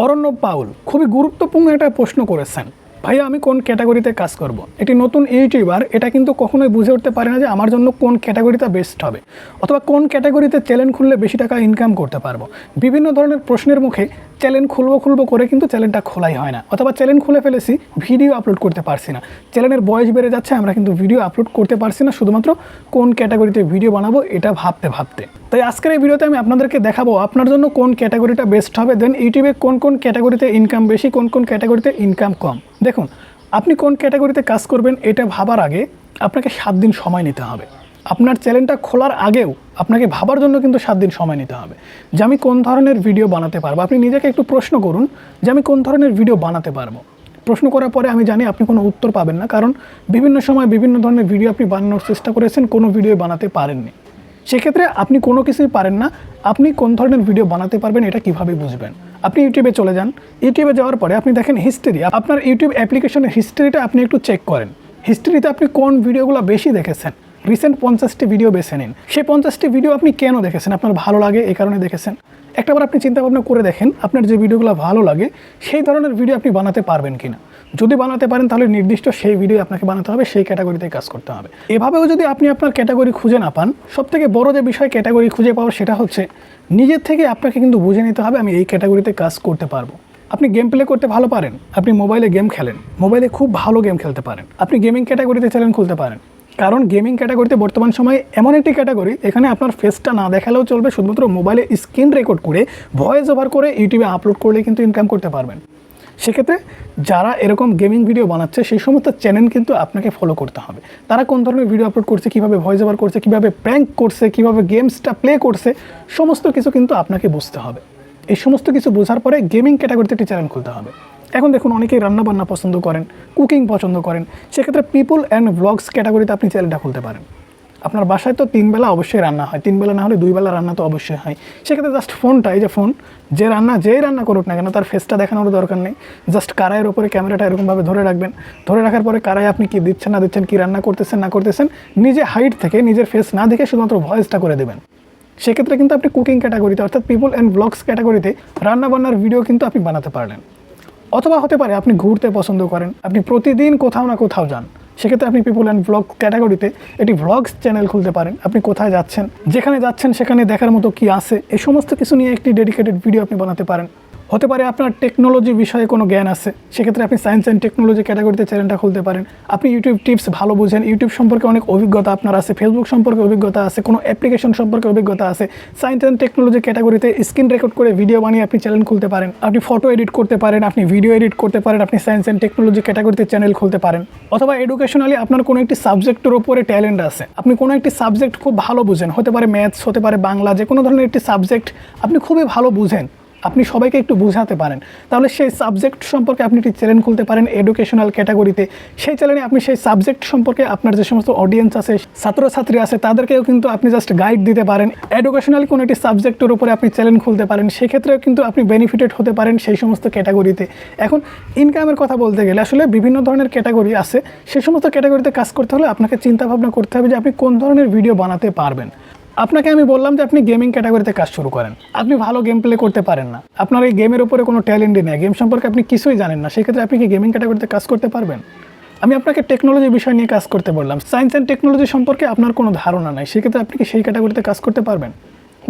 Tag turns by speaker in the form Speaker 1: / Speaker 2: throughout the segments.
Speaker 1: অরণ্য Paul খুবই গুরুত্বপূর্ণ একটা প্রশ্ন করেছেন, ভাইয়া আমি কোন ক্যাটাগরিতে কাজ করব। এটি নতুন ইউটিউবার, এটা কিন্তু কখনোই বুঝে উঠতে পারে না যে আমার জন্য কোন ক্যাটাগরিটা বেস্ট হবে অথবা কোন ক্যাটাগরিতে চ্যানেল খুললে বেশি টাকা ইনকাম করতে পারবো। বিভিন্ন ধরনের প্রশ্নের মুখে চ্যানেল খুলবো করে কিন্তু চ্যানেলটা খোলাই হয় না, অথবা চ্যানেল খুলে ফেলেছি ভিডিও আপলোড করতে পারছি না, চ্যানেলের বয়স বেড়ে যাচ্ছে, আমরা কিন্তু ভিডিও আপলোড করতে পারছি না শুধুমাত্র কোন ক্যাটাগরিতে ভিডিও বানাবো এটা ভাবতে। তাই আজকের এই ভিডিওতে আমি আপনাদেরকে দেখাবো আপনার জন্য কোন ক্যাটাগরিটা বেস্ট হবে, দেন ইউটিউবে কোন ক্যাটাগরিতে ইনকাম বেশি, কোন ক্যাটাগরিতে ইনকাম কম। দেখুন, আপনি কোন ক্যাটাগরিতে কাজ করবেন এটা ভাবার আগে আপনাকে 7 দিন সময় নিতে হবে। আপনার চ্যানেলটা খোলার আগেও আপনাকে ভাবার জন্য কিন্তু 7 দিন সময় নিতে হবে যে আমি কোন ধরনের ভিডিও বানাতে পারবো। আপনি নিজেকে একটু প্রশ্ন করুন যে আমি কোন ধরনের ভিডিও বানাতে পারবো। প্রশ্ন করার পরে আমি জানি আপনি কোনো উত্তর পাবেন না, কারণ বিভিন্ন সময় বিভিন্ন ধরনের ভিডিও আপনি বানানোর চেষ্টা করেছেন, কোনো ভিডিও বানাতে পারেননি। সেক্ষেত্রে আপনি কোনো কিছুই পারেন না। আপনি কোন ধরনের ভিডিও বানাতে পারবেন এটা কিভাবে বুঝবেন? আপনি ইউটিউবে চলে যান, ইউটিউবে যাওয়ার পরে আপনি দেখেন হিস্ট্রি, আপনার ইউটিউব অ্যাপ্লিকেশনের হিস্ট্রিটা আপনি একটু চেক করেন। হিস্ট্রিতে আপনি কোন ভিডিওগুলো বেশি দেখেছেন, রিসেন্ট 50টি ভিডিও বেছে নিন। সেই 50টি ভিডিও আপনি কেন দেখেছেন? আপনার ভালো লাগে এই কারণে দেখেছেন। একটাবার আপনি চিন্তা ভাবনা করে দেখেন আপনার যে ভিডিওগুলো ভালো লাগে সেই ধরনের ভিডিও আপনি বানাতে পারবেন কিনা। যদি বানাতে পারেন তাহলে নির্দিষ্ট সেই ভিডিও আপনাকে বানাতে হবে, সেই ক্যাটাগরিতে কাজ করতে হবে। এভাবেও যদি আপনি আপনার ক্যাটাগরি খুঁজে না পান, সবথেকে বড় যে বিষয় ক্যাটাগরি খুঁজে পাওয়ার সেটা হচ্ছে নিজের থেকে আপনাকে কিন্তু বুঝে নিতে হবে আমি এই ক্যাটাগরিতে কাজ করতে পারবো। আপনি গেম প্লে করতে ভালো পারেন, আপনি মোবাইলে গেম খেলেন, মোবাইলে খুব ভালো গেম খেলতে পারেন, আপনি গেমিং ক্যাটাগরিতে চ্যানেল খুলতে পারেন। কারণ গেমিং ক্যাটাগরিতে বর্তমান সময়ে এমন একটি ক্যাটাগরি, এখানে আপনার ফেসটা না দেখালেও চলবে, শুধুমাত্র মোবাইলে স্ক্রিন রেকর্ড করে ভয়েস ওভার করে ইউটিউবে আপলোড করলে কিন্তু ইনকাম করতে পারবেন। সেক্ষেত্রে যারা এরকম গেমিং ভিডিও বানাচ্ছে সেই সমস্ত চ্যানেল কিন্তু আপনাকে ফলো করতে হবে। তারা কোন ধরনের ভিডিও আপলোড করছে, কীভাবে ভয়েস ওভার করছে, কীভাবে প্র্যাঙ্ক করছে, কীভাবে গেমসটা প্লে করছে, সমস্ত কিছু কিন্তু আপনাকে বুঝতে হবে। এই সমস্ত কিছু বোঝার পরে গেমিং ক্যাটাগরিতে একটি চ্যানেল খুলতে হবে। এখন দেখুন, অনেকেই রান্নাবান্না পছন্দ করেন, কুকিং পছন্দ করেন, সেক্ষেত্রে পিপল অ্যান্ড ব্লগস ক্যাটাগরিতে আপনি চ্যানেলটা খুলতে পারেন। আপনার বাসায় তো 3 বেলা অবশ্যই রান্না হয়, 3 বেলা না হলে 2 বেলা রান্না তো অবশ্যই হয়। সেক্ষেত্রে জাস্ট ফোনটা, এই যে ফোন, যেই রান্না করুক না কেন তার ফেসটা দেখানোর দরকার নেই। জাস্ট কড়াইয়ের ওপরে ক্যামেরাটা এরকমভাবে ধরে রাখবেন। ধরে রাখার পরে কড়াই আপনি কি দিচ্ছেন না দিচ্ছেন, কি রান্না করতেছেন না করতেছেন, নিজে হাইট থেকে নিজের ফেস না দেখে শুধুমাত্র ভয়েসটা করে দেবেন। সেক্ষেত্রে কিন্তু আপনি কুকিং ক্যাটাগরিতে অর্থাৎ পিপল অ্যান্ড ব্লগস ক্যাটাগরিতে রান্নাবান্নার ভিডিও কিন্তু আপনি বানাতে পারলেন। অথবা হতে পারে আপনি ঘুরতে পছন্দ করেন, আপনি প্রতিদিন কোথাও না কোথাও যান, সেক্ষেত্রে আপনি পিপল অ্যান্ড ব্লগ ক্যাটাগরিতে একটি ভ্লগস চ্যানেল খুলতে পারেন। আপনি কোথায় যাচ্ছেন, যেখানে যাচ্ছেন সেখানে দেখার মতো কি আছে, এই সমস্ত কিছু নিয়ে একটি ডেডিকেটেড ভিডিও আপনি বানাতে পারেন। হতে পারে আপনার টেকনোলজি বিষয়ে কোনো জ্ঞান আছে, সেক্ষেত্রে আপনি সায়েন্স অ্যান্ড টেকনোলজি ক্যাটাগরিতে চ্যানেলটা খুলতে পারেন। আপনি ইউটিউব টিপস ভালো বুঝেন, ইউটিউব সম্পর্কে অনেক অভিজ্ঞতা আপনার আছে, ফেসবুক সম্পর্কে অভিজ্ঞতা আছে, কোনো অ্যাপ্লিকেশন সম্পর্কে অভিজ্ঞতা আছে, সায়েন্স অ্যান্ড টেকনোলজি ক্যাটাগরিতে স্ক্রিন রেকর্ড করে ভিডিও বানিয়ে আপনি চ্যানেল খুলতে পারেন। আপনি ফটো এডিট করতে পারেন, আপনি ভিডিও এডিট করতে পারেন, আপনি সায়েন্স অ্যান্ড টেকনোলজি ক্যাটাগরিতে চ্যানেল খুলতে পারেন। অথবা এডুকেশনালি আপনার কোনো একটি সাবজেক্টের উপরে ট্যালেন্ট আছে, আপনি কোনো একটি সাবজেক্ট খুব ভালো বুঝেন, হতে পারে ম্যাথস, হতে পারে বাংলা, যে কোনো ধরনের একটি সাবজেক্ট আপনি খুবই ভালো বুঝেন, আপনি সবাইকে একটু বোঝাতে পারেন, তাহলে সেই সাবজেক্ট সম্পর্কে আপনি একটি চ্যানেল খুলতে পারেন এডুকেশনাল ক্যাটাগরিতে। সেই চ্যানেলে আপনি সেই সাবজেক্ট সম্পর্কে আপনার যে সমস্ত অডিয়েন্স আছে, ছাত্রছাত্রী আছে, তাদেরকেও কিন্তু আপনি জাস্ট গাইড দিতে পারেন। এডুকেশনালি কোনো একটি সাবজেক্টের উপরে আপনি চ্যানেল খুলতে পারেন, সেক্ষেত্রেও কিন্তু আপনি বেনিফিটেড হতে পারেন সেই সমস্ত ক্যাটাগরিতে। এখন ইনকামের কথা বলতে গেলে আসলে বিভিন্ন ধরনের ক্যাটাগরি আছে, সেই সমস্ত ক্যাটাগরিতে কাজ করতে হলে আপনাকে চিন্তা ভাবনা করতে হবে যে আপনি কোন ধরনের ভিডিও বানাতে পারবেন। আপনাকে আমি বললাম যে আপনি গেমিং ক্যাটাগরিতে কাজ শুরু করেন, আপনি ভালো গেম প্লে করতে পারেন না, আপনার এই গেমের উপরে কোনো ট্যালেন্টই নেই, গেম সম্পর্কে আপনি কিছুই জানেন না, সেক্ষেত্রে আপনি কি গেমিং ক্যাটাগরিতে কাজ করতে পারবেন? আমি আপনাকে টেকনোলজি বিষয় নিয়ে কাজ করতে বললাম, সায়েন্স অ্যান্ড টেকনোলজি সম্পর্কে আপনার কোনো ধারণা নাই, সেক্ষেত্রে আপনি কি সেই ক্যাটাগরিতে কাজ করতে পারবেন?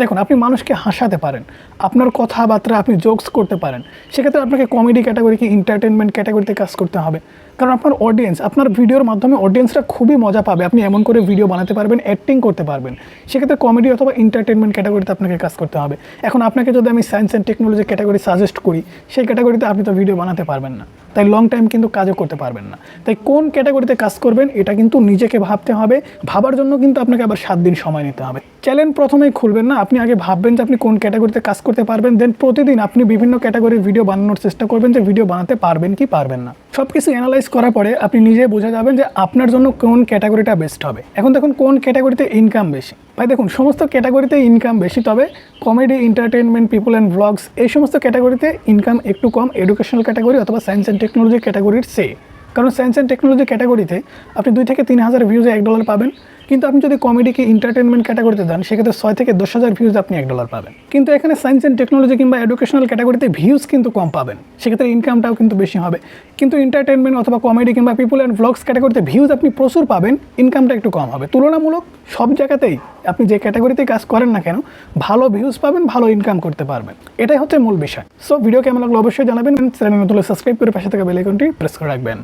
Speaker 1: দেখুন, আপনি মানুষকে হাসাতে পারেন, আপনার কথাবার্তা আপনি জোকস করতে পারেন, সেক্ষেত্রে আপনাকে কমেডি ক্যাটাগরি কি এন্টারটেনমেন্ট ক্যাটাগরিতে কাজ করতে হবে। কারণ আপনার অডিয়েন্স, আপনার ভিডিওর মাধ্যমে অডিয়েন্সরা খুবই মজা পাবে, আপনি এমন করে ভিডিও বানাতে পারবেন, অ্যাক্টিং করতে পারবেন, সেক্ষেত্রে কমেডি অথবা এন্টারটেনমেন্ট ক্যাটাগরিতে আপনাকে কাজ করতে হবে। এখন আপনাকে যদি আমি science and technology category suggest করি, সেই ক্যাটাগরিতে আপনি তো ভিডিও বানাতে পারবেন না, তাই লং টাইম কিন্তু কাজও করতে পারবেন না। তাই কোন ক্যাটাগরিতে কাজ করবেন এটা কিন্তু নিজেকে ভাবতে হবে, ভাবার জন্য কিন্তু আপনাকে আবার 7 দিন সময় নিতে হবে। চ্যানেল প্রথমেই খুলবেন না, আপনি আগে ভাববেন যে আপনি কোন ক্যাটাগরিতে কাজ করতে পারবেন, দেন প্রতিদিন আপনি বিভিন্ন ক্যাটাগরির ভিডিও বানানোর চেষ্টা করবেন যে ভিডিও বানাতে পারবেন কি পারবেন না। সব কিছু অ্যানালাইজ করার পরে আপনি নিজে বোঝা যাবেন যে আপনার জন্য কোন ক্যাটাগরিটা বেস্ট হবে। এখন দেখুন কোন ক্যাটাগরিতে ইনকাম বেশি। ভাই দেখুন, সমস্ত ক্যাটাগরিতে ইনকাম বেশি, তবে comedy, entertainment, people and blogs এই সমস্ত ক্যাটাগরিতে ইনকাম একটু কম এডুকেশনাল ক্যাটাগরি অথবা সায়েন্স অ্যান্ড টেকনোলজি ক্যাটাগরির চেয়ে। কারণ সায়েন্স অ্যান্ড টেকনোলজি ক্যাটাগরিতে আপনি 2 থেকে 3 হাজার ভিউজে $1 পাবেন, কিন্তু আপনি যদি কমেডিকে এন্টারটেনমেন্ট ক্যাটাগরিতে দেন সেক্ষেত্রে 6 থেকে 10,000 ভিউজ আপনি $1 পাবেন। কিন্তু এখানে সায়েন্স অ্যান্ড টেকনোলজি কিংবা এডুকেশনাল ক্যাটাগরিতে ভিউজ কিন্তু কম পাবেন, সেক্ষেত্রে ইনকামটাও কিন্তু বেশি হবে। কিন্তু এন্টারটেনমেন্ট অথবা কমেডি কিংবা পিপল অ্যান্ড ভ্লগস ক্যাটাগরিতে ভিউজ আপনি প্রচুর পাবেন, ইনকামটা একটু কম হবে। তুলনামূলক সব জায়গাতেই আপনি যে ক্যাটাগরিতে কাজ করেন না কেন ভালো ভিউজ পাবেন, ভালো ইনকাম করতে পারবেন, এটাই হচ্ছে মূল বিষয়। সো ভিডিও কেমন লাগলো অবশ্যই জানাবেন, চ্যানেল নতুন সাবস্ক্রাইব করে পাশে থাকা বেল আইকনটি প্রেস করে রাখবেন।